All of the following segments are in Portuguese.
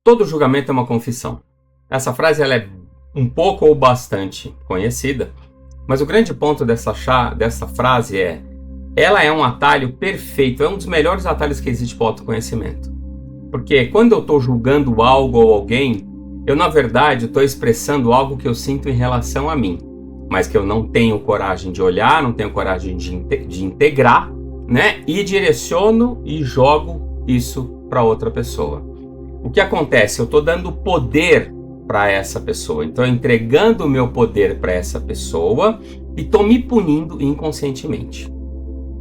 Todo julgamento é uma confissão. Essa frase ela é um pouco ou bastante conhecida, mas o grande ponto dessa frase é: ela é um atalho perfeito, é um dos melhores atalhos que existe para o autoconhecimento. Porque quando eu estou julgando algo ou alguém, eu na verdade estou expressando algo que eu sinto em relação a mim, mas que eu não tenho coragem de olhar, não tenho coragem de integrar, né? E direciono e jogo isso para outra pessoa. O que acontece? Eu estou dando poder para essa pessoa. Então, entregando o meu poder para essa pessoa e estou me punindo inconscientemente.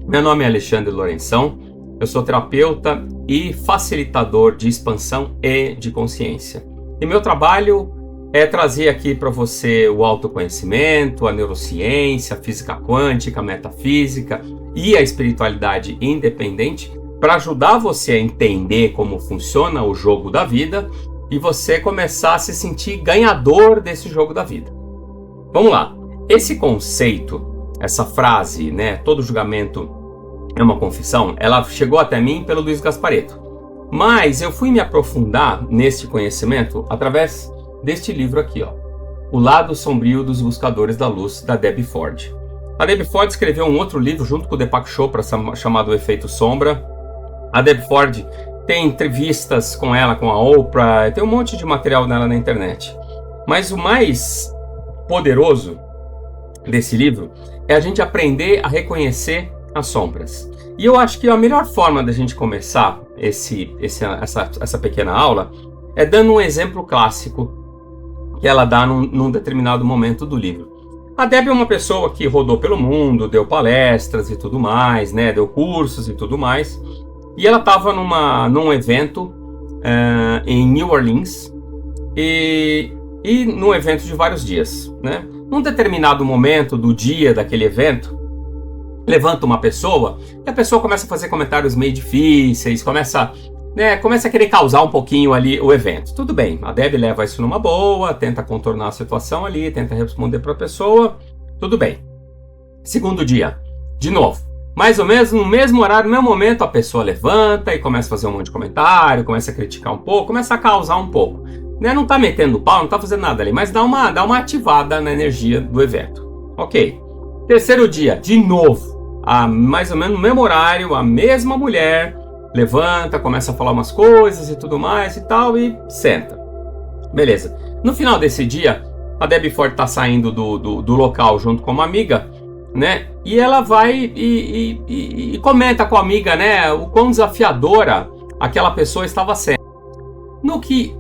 Meu nome é Alexandre Lourenção. Eu sou terapeuta e facilitador de expansão e de consciência. E meu trabalho é trazer aqui para você o autoconhecimento, a neurociência, a física quântica, a metafísica e a espiritualidade independente, para ajudar você a entender como funciona o jogo da vida e você começar a se sentir ganhador desse jogo da vida. Vamos lá. Esse conceito, essa frase, né, todo julgamento é uma confissão, ela chegou até mim pelo Luiz Gasparetto. Mas eu fui me aprofundar neste conhecimento através deste livro aqui, ó, O Lado Sombrio dos Buscadores da Luz, da Debbie Ford. A Debbie Ford escreveu um outro livro junto com o Deepak Chopra chamado O Efeito Sombra. A Debbie Ford tem entrevistas com ela, com a Oprah, tem um monte de material dela na internet. Mas o mais poderoso desse livro é a gente aprender a reconhecer as sombras. E eu acho que a melhor forma da gente começar essa pequena aula é dando um exemplo clássico que ela dá num determinado momento do livro. A Debbie é uma pessoa que rodou pelo mundo, deu palestras e tudo mais, né? Deu cursos e tudo mais. E ela estava num evento em New Orleans e num evento de vários dias, né? Num determinado momento do dia daquele evento, levanta uma pessoa e a pessoa começa a fazer comentários meio difíceis, começa a querer causar um pouquinho ali o evento. Tudo bem, a Debbie leva isso numa boa, tenta contornar a situação ali, tenta responder para a pessoa, tudo bem. Segundo dia, de novo. Mais ou menos no mesmo horário, no mesmo momento, a pessoa levanta e começa a fazer um monte de comentário, começa a criticar um pouco, começa a causar um pouco. Né? Não tá metendo pau, não tá fazendo nada ali, mas dá uma ativada na energia do evento. Ok. Terceiro dia, de novo, mais ou menos no mesmo horário, a mesma mulher levanta, começa a falar umas coisas e tudo mais e tal, e senta. Beleza. No final desse dia, a Debbie Ford tá saindo do local junto com uma amiga, né? E ela vai e comenta com a amiga, né, o quão desafiadora aquela pessoa estava sendo. No que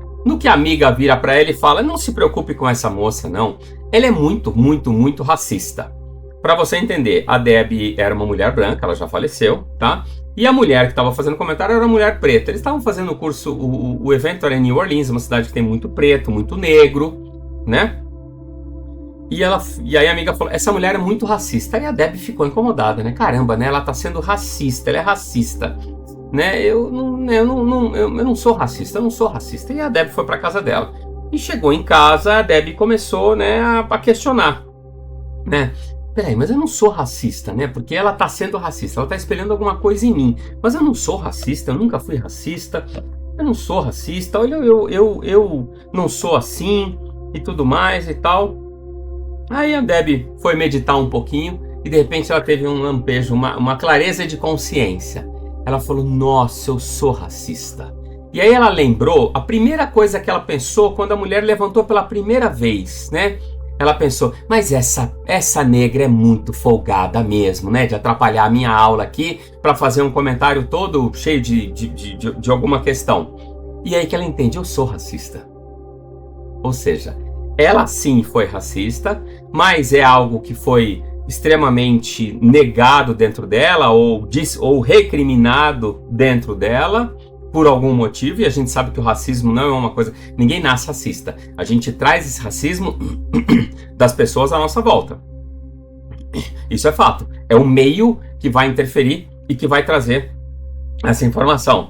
a amiga vira para ela e fala: não se preocupe com essa moça, não. Ela é muito, muito, muito racista. Para você entender, a Debbie era uma mulher branca, ela já faleceu, tá? E a mulher que estava fazendo comentário era uma mulher preta. Eles estavam fazendo o curso, o evento era em New Orleans, uma cidade que tem muito preto, muito negro, né? E aí a amiga falou: essa mulher é muito racista. Aí a Debbie ficou incomodada, né? Caramba, né? Ela tá sendo racista, ela é racista, né? Eu não sou racista, eu não sou racista. E a Debbie foi pra casa dela. E chegou em casa, a Debbie começou, né, a questionar, né? Peraí, mas eu não sou racista, né? Porque ela tá sendo racista, ela tá espelhando alguma coisa em mim. Mas eu não sou racista, eu nunca fui racista. Eu não sou racista, olha, eu não sou assim e tudo mais e tal. Aí a Debbie foi meditar um pouquinho e de repente ela teve um lampejo, uma clareza de consciência. Ela falou: nossa, eu sou racista. E aí ela lembrou a primeira coisa que ela pensou quando a mulher levantou pela primeira vez, né? Ela pensou: mas essa negra é muito folgada mesmo, né? De atrapalhar a minha aula aqui para fazer um comentário todo cheio de alguma questão. E aí que ela entende: eu sou racista. Ou seja, ela sim foi racista, mas é algo que foi extremamente negado dentro dela ou recriminado dentro dela por algum motivo, e a gente sabe que o racismo não é uma coisa... Ninguém nasce racista. A gente traz esse racismo das pessoas à nossa volta. Isso é fato. É o meio que vai interferir e que vai trazer essa informação.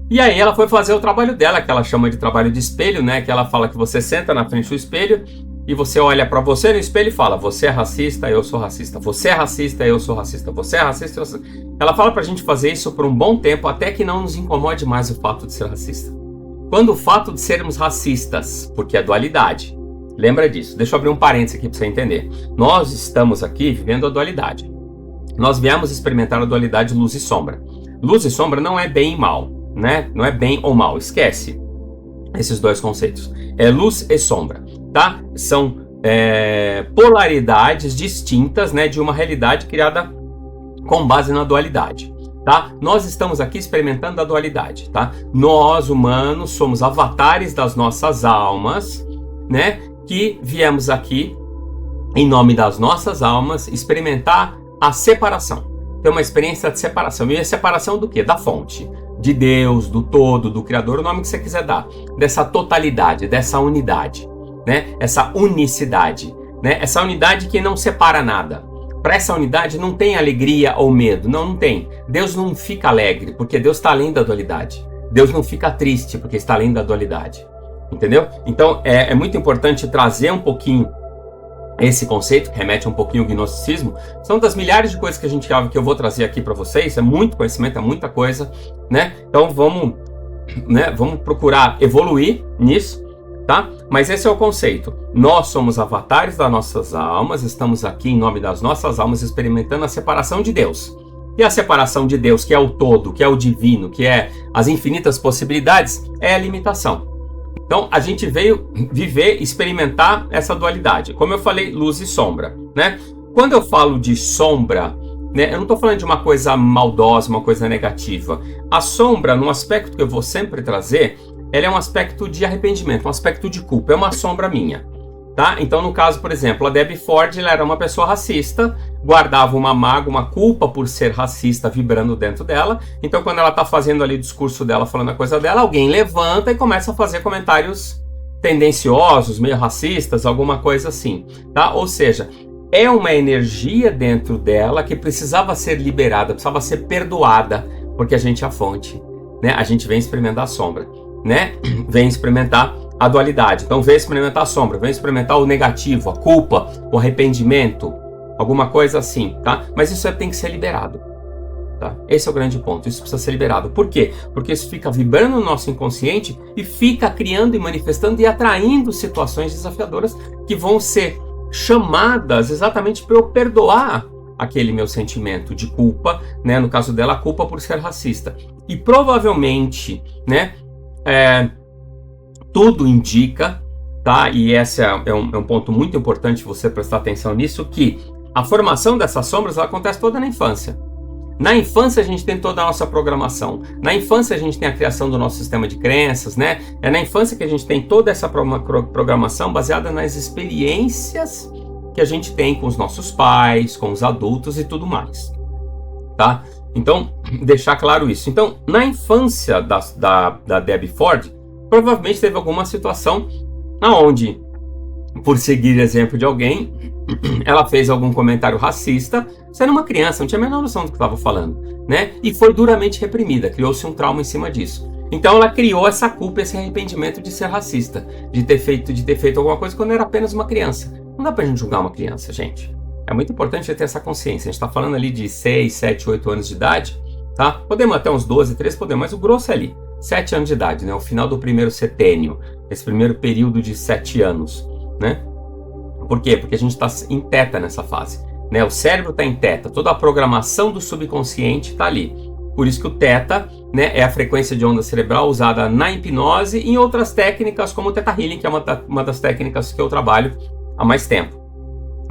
E aí ela foi fazer o trabalho dela, que ela chama de trabalho de espelho, né? Que ela fala que você senta na frente do espelho e você olha pra você no espelho e fala: você é racista, eu sou racista. Você é racista, eu sou racista. Você é racista, eu sou... Ela fala pra gente fazer isso por um bom tempo, até que não nos incomode mais o fato de ser racista. quando o fato de sermos racistas, porque é dualidade, lembra disso, deixa eu abrir um parênteses aqui para você entender. Nós estamos aqui vivendo a dualidade. Nós viemos experimentar a dualidade luz e sombra. Luz e sombra não é bem e mal, né? Não é bem ou mal, esquece esses dois conceitos. É luz e sombra, tá? São polaridades distintas, né, de uma realidade criada com base na dualidade, tá? Nós estamos aqui experimentando a dualidade, tá? Nós, humanos, somos avatares das nossas almas, né, que viemos aqui, em nome das nossas almas, experimentar a separação. Ter uma experiência de separação. E a separação do quê? Da fonte. De Deus, do todo, do Criador, o nome que você quiser dar. Dessa totalidade, dessa unidade, né? Essa unicidade, né? Essa unidade que não separa nada. Para essa unidade não tem alegria ou medo. Não tem. Deus não fica alegre, porque Deus está além da dualidade. Deus não fica triste, porque está além da dualidade. Entendeu? Então é muito importante trazer um pouquinho esse conceito, que remete um pouquinho ao gnosticismo. São das milhares de coisas que eu vou trazer aqui para vocês. É muito conhecimento, é muita coisa, né? Então vamos procurar evoluir nisso, tá? Mas esse é o conceito. Nós somos avatares das nossas almas, estamos aqui em nome das nossas almas experimentando a separação de Deus. E a separação de Deus, que é o todo, que é o divino, que é as infinitas possibilidades, é a limitação. Então, a gente veio viver, experimentar essa dualidade. Como eu falei, luz e sombra, né? Quando eu falo de sombra, né, eu não estou falando de uma coisa maldosa, uma coisa negativa. A sombra, num aspecto que eu vou sempre trazer, ela é um aspecto de arrependimento, um aspecto de culpa. É uma sombra minha, tá? Então, no caso, por exemplo, a Debbie Ford, ela era uma pessoa racista, guardava uma mágoa, uma culpa por ser racista vibrando dentro dela. Então, quando ela está fazendo ali o discurso dela, falando a coisa dela, alguém levanta e começa a fazer comentários tendenciosos, meio racistas, alguma coisa assim, tá? Ou seja, é uma energia dentro dela que precisava ser liberada, precisava ser perdoada, porque a gente é a fonte, né? A gente vem experimentar a sombra, né? Vem experimentar a dualidade. Então, vem experimentar a sombra, vem experimentar o negativo, a culpa, o arrependimento, alguma coisa assim, tá? Mas isso tem que ser liberado, tá? Esse é o grande ponto, isso precisa ser liberado. Por quê? Porque isso fica vibrando no nosso inconsciente e fica criando e manifestando e atraindo situações desafiadoras que vão ser chamadas exatamente para eu perdoar aquele meu sentimento de culpa, né? No caso dela, a culpa por ser racista. E provavelmente, né? Tudo indica, tá? E esse é um ponto muito importante você prestar atenção nisso, que a formação dessas sombras ela acontece toda na infância. Na infância a gente tem toda a nossa programação. Na infância a gente tem a criação do nosso sistema de crenças, né? É na infância que a gente tem toda essa programação baseada nas experiências que a gente tem com os nossos pais, com os adultos e tudo mais, tá? Então, deixar claro isso. Então, na infância da Debbie Ford, provavelmente teve alguma situação aonde, por seguir exemplo de alguém, ela fez algum comentário racista, sendo uma criança, não tinha a menor noção do que estava falando, né? E foi duramente reprimida, criou-se um trauma em cima disso. Então ela criou essa culpa, esse arrependimento de ser racista, de ter feito alguma coisa quando era apenas uma criança. Não dá pra gente julgar uma criança, gente. É muito importante ter essa consciência. A gente tá falando ali de 6, 7, 8 anos de idade, tá? Podemos até uns 12, 13, podemos, mas o grosso é ali. 7 anos de idade, né? O final do primeiro setênio, esse primeiro período de 7 anos, né? Por quê? Porque a gente está em teta nessa fase, né? O cérebro está em teta, toda a programação do subconsciente está ali. Por isso que o teta, né, é a frequência de onda cerebral usada na hipnose e em outras técnicas como o Theta Healing, que é uma das técnicas que eu trabalho há mais tempo,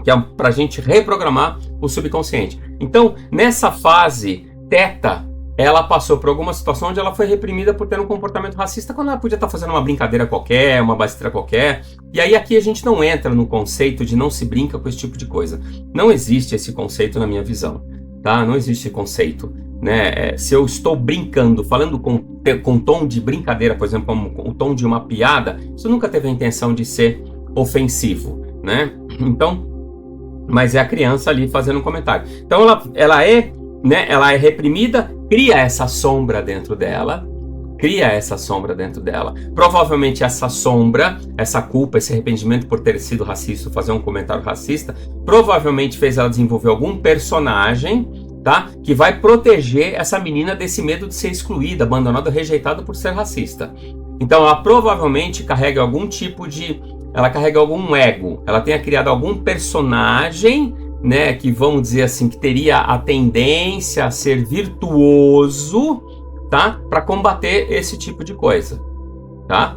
que é para a gente reprogramar o subconsciente. Então, nessa fase teta, ela passou por alguma situação onde ela foi reprimida por ter um comportamento racista quando ela podia estar fazendo uma brincadeira qualquer, uma besteira qualquer. E aí aqui a gente não entra no conceito de não se brinca com esse tipo de coisa. Não existe esse conceito na minha visão, tá? Não existe esse conceito, né? Se eu estou brincando, falando com tom de brincadeira, por exemplo, com o tom de uma piada, isso nunca teve a intenção de ser ofensivo, né? Então, mas é a criança ali fazendo um comentário. Então ela é reprimida, cria essa sombra dentro dela, Provavelmente essa sombra, essa culpa, esse arrependimento por ter sido racista, fazer um comentário racista, provavelmente fez ela desenvolver algum personagem, tá? Que vai proteger essa menina desse medo de ser excluída, abandonada, rejeitada por ser racista. Então ela provavelmente carrega algum tipo de... Ela carrega algum ego. Ela tenha criado algum personagem, né, que vamos dizer assim, que teria a tendência a ser virtuoso, tá? Para combater esse tipo de coisa, tá?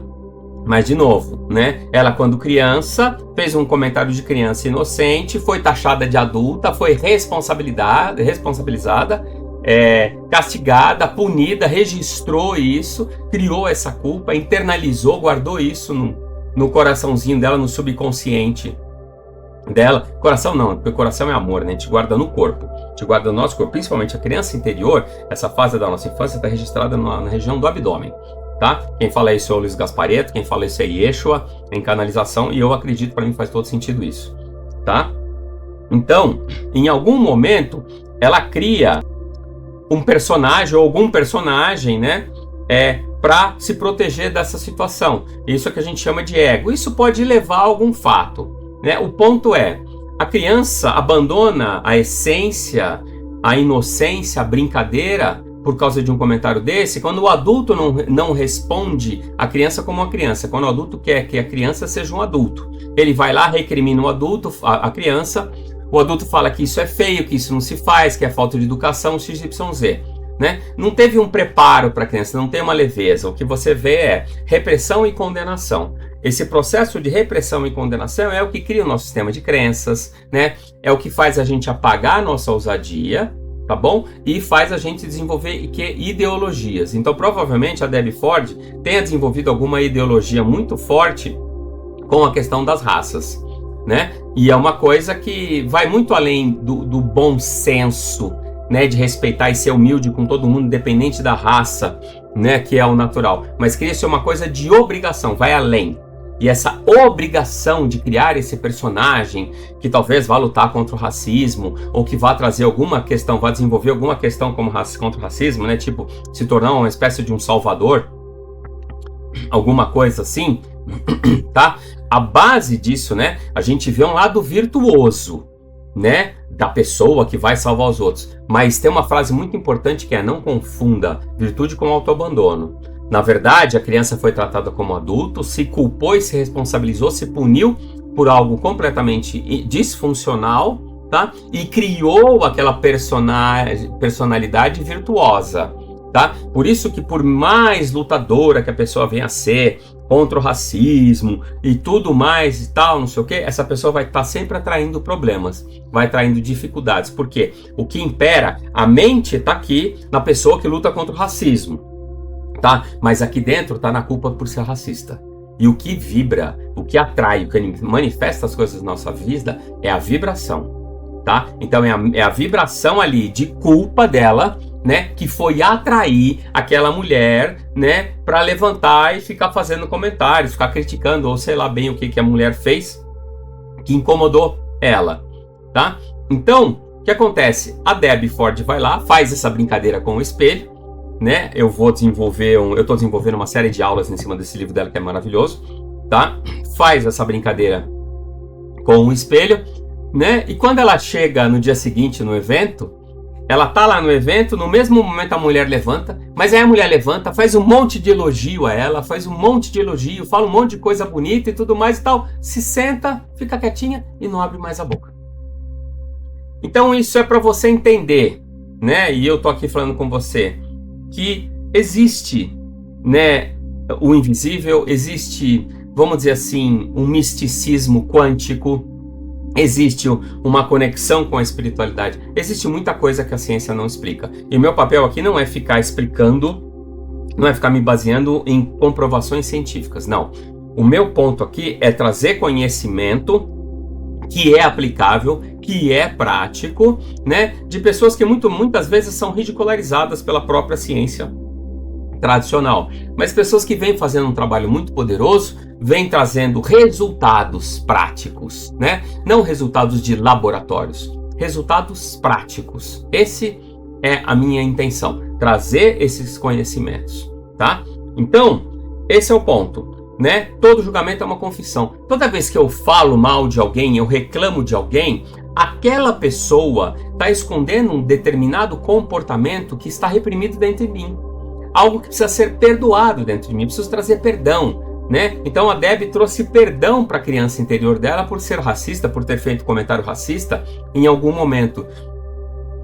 Mas de novo, né? Ela quando criança fez um comentário de criança inocente, foi taxada de adulta, foi responsabilizada, castigada, punida, registrou isso, criou essa culpa, internalizou, guardou isso no coraçãozinho dela, no subconsciente dela. Coração não, porque o coração é amor, né? A gente guarda no corpo, a gente guarda no nosso corpo, principalmente a criança interior. Essa fase da nossa infância está registrada na região do abdômen, tá? Quem fala isso é o Luiz Gasparetto, quem fala isso é Yeshua, em canalização, e eu acredito, para mim faz todo sentido isso, tá? Então, em algum momento, ela cria um personagem ou algum personagem, né? Para se proteger dessa situação. Isso é que a gente chama de ego. Isso pode levar a algum fato, né? O ponto é, a criança abandona a essência, a inocência, a brincadeira por causa de um comentário desse, quando o adulto não responde a criança como uma criança, quando o adulto quer que a criança seja um adulto. Ele vai lá, recrimina o adulto, a criança, o adulto fala que isso é feio, que isso não se faz, que é falta de educação, XYZ. Né? Não teve um preparo para a criança, não tem uma leveza. O que você vê é repressão e condenação. Esse processo de repressão e condenação é o que cria o nosso sistema de crenças, né? É o que faz a gente apagar a nossa ousadia, tá bom? E faz a gente desenvolver ideologias. Então, provavelmente, a Debbie Ford tenha desenvolvido alguma ideologia muito forte com a questão das raças, né? E é uma coisa que vai muito além do bom senso, né, de respeitar e ser humilde com todo mundo, independente da raça, né, que é o natural. Mas queria ser uma coisa de obrigação, vai além. E essa obrigação de criar esse personagem que talvez vá lutar contra o racismo, ou que vá trazer alguma questão, vá desenvolver alguma questão como contra o racismo, né, tipo, se tornar uma espécie de um salvador, alguma coisa assim, tá? A base disso, né, a gente vê um lado virtuoso, né, da pessoa que vai salvar os outros. Mas tem uma frase muito importante que é: não confunda virtude com autoabandono. Na verdade, a criança foi tratada como adulto, se culpou e se responsabilizou, se puniu por algo completamente disfuncional, tá? E criou aquela personalidade virtuosa, tá? Por isso que, por mais lutadora que a pessoa venha a ser contra o racismo e tudo mais e tal, não sei o que, essa pessoa vai estar sempre atraindo problemas, vai atraindo dificuldades, porque o que impera, a mente está aqui na pessoa que luta contra o racismo, tá? Mas aqui dentro está na culpa por ser racista. E o que vibra, o que atrai, o que manifesta as coisas na nossa vida é a vibração, tá? Então é a vibração ali de culpa dela, né, que foi atrair aquela mulher, né, para levantar e ficar fazendo comentários, ficar criticando, ou sei lá bem o que a mulher fez que incomodou ela, tá? Então, o que acontece? A Debbie Ford vai lá, faz essa brincadeira com o espelho, né? Eu estou desenvolvendo uma série de aulas em cima desse livro dela que é maravilhoso, tá? Faz essa brincadeira com o espelho, né? E quando ela chega no dia seguinte no evento, ela tá lá no evento, no mesmo momento a mulher levanta, mas aí a mulher levanta, faz um monte de elogio a ela, faz um monte de elogio, fala um monte de coisa bonita e tudo mais e tal, se senta, fica quietinha e não abre mais a boca. Então isso é para você entender, né? E eu tô aqui falando com você que existe, né, o invisível, existe, vamos dizer assim, um misticismo quântico, existe uma conexão com a espiritualidade, existe muita coisa que a ciência não explica. E o meu papel aqui não é ficar explicando, não é ficar me baseando em comprovações científicas, não. O meu ponto aqui é trazer conhecimento que é aplicável, que é prático, né, de pessoas que muitas vezes são ridicularizadas pela própria ciência tradicional, mas pessoas que vêm fazendo um trabalho muito poderoso, vêm trazendo resultados práticos, né? Não resultados de laboratórios, resultados práticos. Esse é a minha intenção, trazer esses conhecimentos, tá? Então, esse é o ponto, né? Todo julgamento é uma confissão. Toda vez que eu falo mal de alguém, eu reclamo de alguém, aquela pessoa está escondendo um determinado comportamento que está reprimido dentro de mim. algo que precisa ser perdoado dentro de mim, preciso trazer perdão, né? Então a Deb trouxe perdão para a criança interior dela por ser racista, por ter feito comentário racista em algum momento.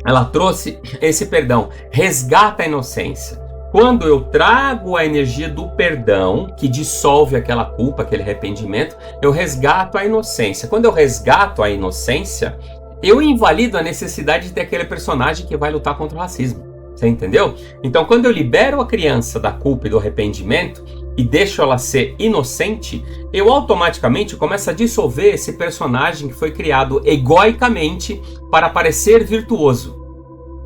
Ela trouxe esse perdão, resgata a inocência. Quando eu trago a energia do perdão, que dissolve aquela culpa, aquele arrependimento, eu resgato a inocência. Quando eu resgato a inocência, eu invalido a necessidade de ter aquele personagem que vai lutar contra o racismo. Você entendeu? Então, quando eu libero a criança da culpa e do arrependimento e deixo ela ser inocente, eu automaticamente começo a dissolver esse personagem que foi criado egoicamente para parecer virtuoso,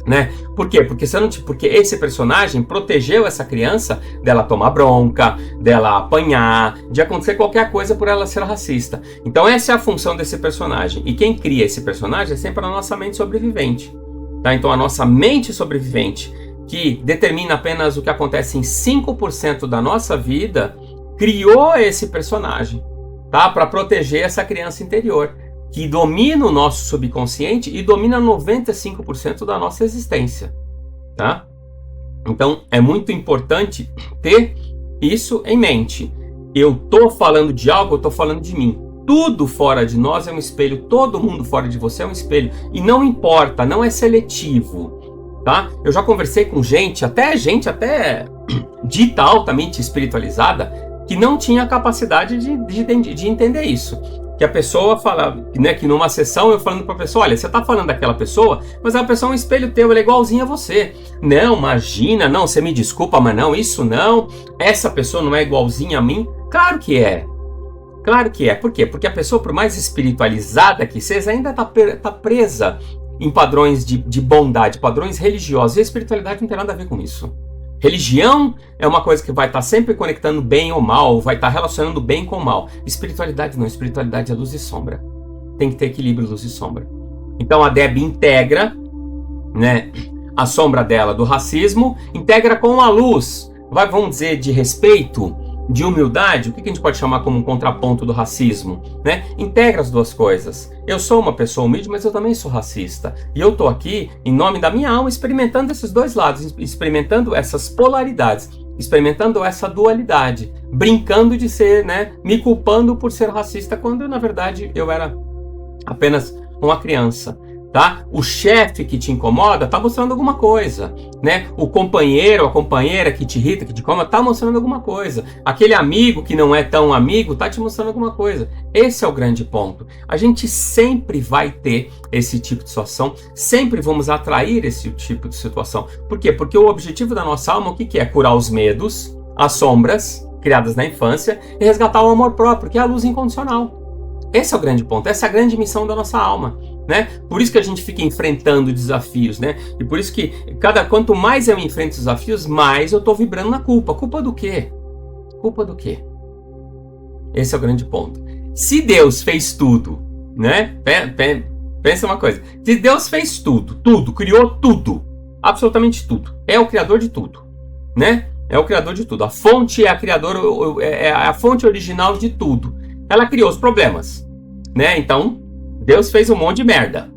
né? Por quê? Porque esse personagem protegeu essa criança dela tomar bronca, dela apanhar, de acontecer qualquer coisa por ela ser racista. Então essa é a função desse personagem. E quem cria esse personagem é sempre a nossa mente sobrevivente. Tá? Então a nossa mente sobrevivente, que determina apenas o que acontece em 5% da nossa vida, criou esse personagem, tá? Para proteger essa criança interior, que domina o nosso subconsciente e domina 95% da nossa existência, tá? Então é muito importante ter isso em mente. Eu tô falando de algo, eu tô falando de mim. Tudo fora de nós é um espelho, todo mundo fora de você é um espelho. E não importa, não é seletivo, tá? Eu já conversei com gente até dita altamente espiritualizada, que não tinha a capacidade de entender isso. Que a pessoa fala, né, que numa sessão eu falando pra pessoa, olha, você tá falando daquela pessoa, mas a pessoa é um espelho teu, ela é igualzinha a você. Não, imagina, não, você me desculpa, mas não, isso não, essa pessoa não é igualzinha a mim. Claro que é. Claro que é. Por quê? Porque a pessoa, por mais espiritualizada que seja, ainda tá presa em padrões de bondade, padrões religiosos. E a espiritualidade não tem nada a ver com isso. Religião é uma coisa que vai estar sempre conectando bem ou mal, vai estar relacionando bem com o mal. Espiritualidade não, espiritualidade é luz e sombra. Tem que ter equilíbrio, luz e sombra. Então a Deb integra, né, a sombra dela do racismo, integra com a luz, vamos dizer, de respeito, de humildade. O que a gente pode chamar como um contraponto do racismo, né? Integra as duas coisas. Eu sou uma pessoa humilde, mas eu também sou racista. E eu tô aqui, em nome da minha alma, experimentando esses dois lados, experimentando essas polaridades, experimentando essa dualidade, brincando de ser, né? Me culpando por ser racista, quando na verdade eu era apenas uma criança. Tá? O chefe que te incomoda está mostrando alguma coisa, né? O companheiro, a companheira que te irrita, que te incomoda, está mostrando alguma coisa. Aquele amigo que não é tão amigo está te mostrando alguma coisa. Esse é o grande ponto. A gente sempre vai ter esse tipo de situação, sempre vamos atrair esse tipo de situação. Por quê? Porque o objetivo da nossa alma, o que é? Curar os medos, as sombras criadas na infância e resgatar o amor próprio, que é a luz incondicional. Esse é o grande ponto, essa é a grande missão da nossa alma. Né? Por isso que a gente fica enfrentando desafios, né? E por isso que quanto mais eu enfrento desafios, mais eu estou vibrando na culpa. Culpa do quê? Culpa do quê? Esse é o grande ponto. Se Deus fez tudo, né? Pensa uma coisa. Se Deus fez tudo, criou tudo, absolutamente tudo, é o criador de tudo, né? É o criador de tudo. A fonte é a fonte original de tudo. Ela criou os problemas, né? Então Deus fez um monte de merda.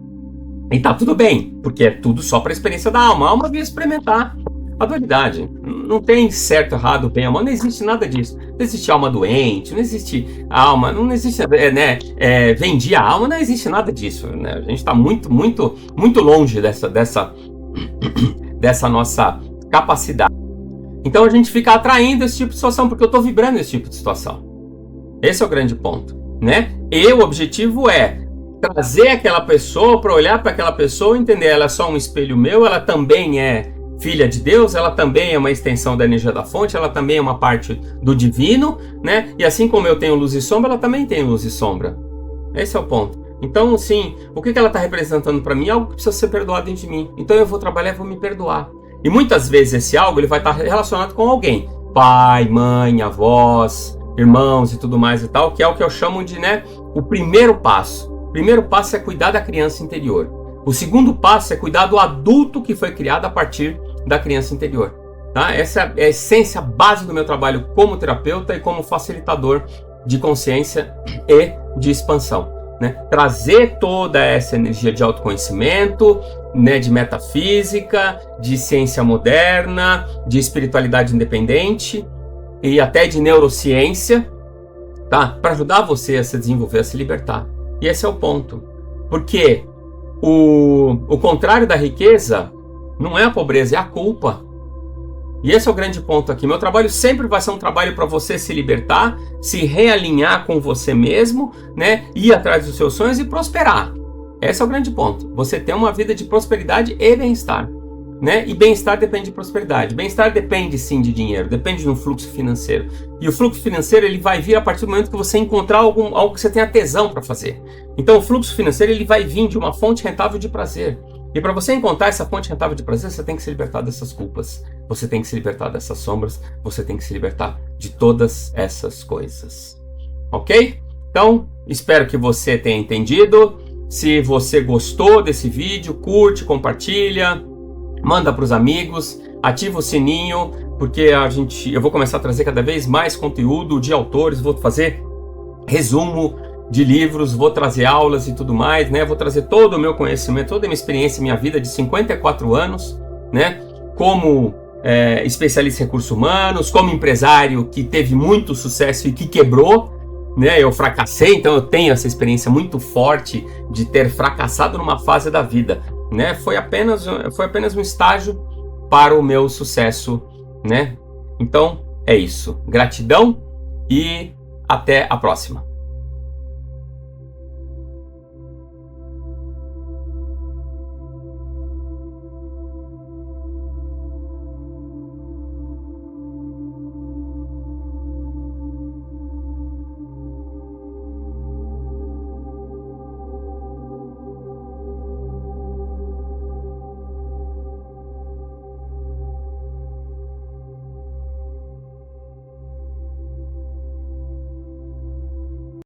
E tá tudo bem, porque é tudo só para a experiência da alma. A alma veio experimentar a dualidade. Não tem certo, errado, bem, amor. Não existe nada disso. Não existe alma doente, não existe alma, não existe, né? Vendi a alma, não existe nada disso. Né? A gente está muito, muito, muito longe dessa nossa capacidade. Então a gente fica atraindo esse tipo de situação, porque eu estou vibrando esse tipo de situação. Esse é o grande ponto, né? E o objetivo é trazer aquela pessoa para olhar para aquela pessoa e entender, ela é só um espelho meu, ela também é filha de Deus, ela também é uma extensão da energia da fonte, ela também é uma parte do divino, né? E assim como eu tenho luz e sombra, ela também tem luz e sombra. Esse é o ponto. Então, sim, o que ela está representando para mim é algo que precisa ser perdoado dentro de mim. Então eu vou trabalhar e vou me perdoar. E muitas vezes esse algo ele vai estar relacionado com alguém. Pai, mãe, avós, irmãos e tudo mais e tal, que é o que eu chamo de, né, o primeiro passo. O primeiro passo é cuidar da criança interior. O segundo passo é cuidar do adulto que foi criado a partir da criança interior. Tá? Essa é a essência base do meu trabalho como terapeuta e como facilitador de consciência e de expansão. né? Trazer toda essa energia de autoconhecimento, né? De metafísica, de ciência moderna, de espiritualidade independente e até de neurociência, tá? Para ajudar você a se desenvolver, a se libertar. E esse é o ponto. Porque o contrário da riqueza não é a pobreza, é a culpa. E esse é o grande ponto aqui. Meu trabalho sempre vai ser um trabalho para você se libertar, se realinhar com você mesmo, né? Ir atrás dos seus sonhos e prosperar. Esse é o grande ponto. Você tem uma vida de prosperidade e bem-estar, né? E bem-estar depende de prosperidade. Bem-estar depende sim de dinheiro, depende de um fluxo financeiro. E o fluxo financeiro ele vai vir a partir do momento que você encontrar algo que você tenha tesão para fazer. Então o fluxo financeiro ele vai vir de uma fonte rentável de prazer. E para você encontrar essa fonte rentável de prazer, você tem que se libertar dessas culpas. Você tem que se libertar dessas sombras. Você tem que se libertar de todas essas coisas. Ok? Então, espero que você tenha entendido. Se você gostou desse vídeo, curte, compartilha, manda para os amigos, ativa o sininho, porque eu vou começar a trazer cada vez mais conteúdo de autores, vou fazer resumo de livros, vou trazer aulas e tudo mais, né? Vou trazer todo o meu conhecimento, toda a minha experiência, minha vida de 54 anos, né? Como especialista em recursos humanos, como empresário que teve muito sucesso e que quebrou, né? Eu fracassei, então eu tenho essa experiência muito forte de ter fracassado numa fase da vida, né? Foi apenas um estágio para o meu sucesso, né? Então é isso. Gratidão e até a próxima.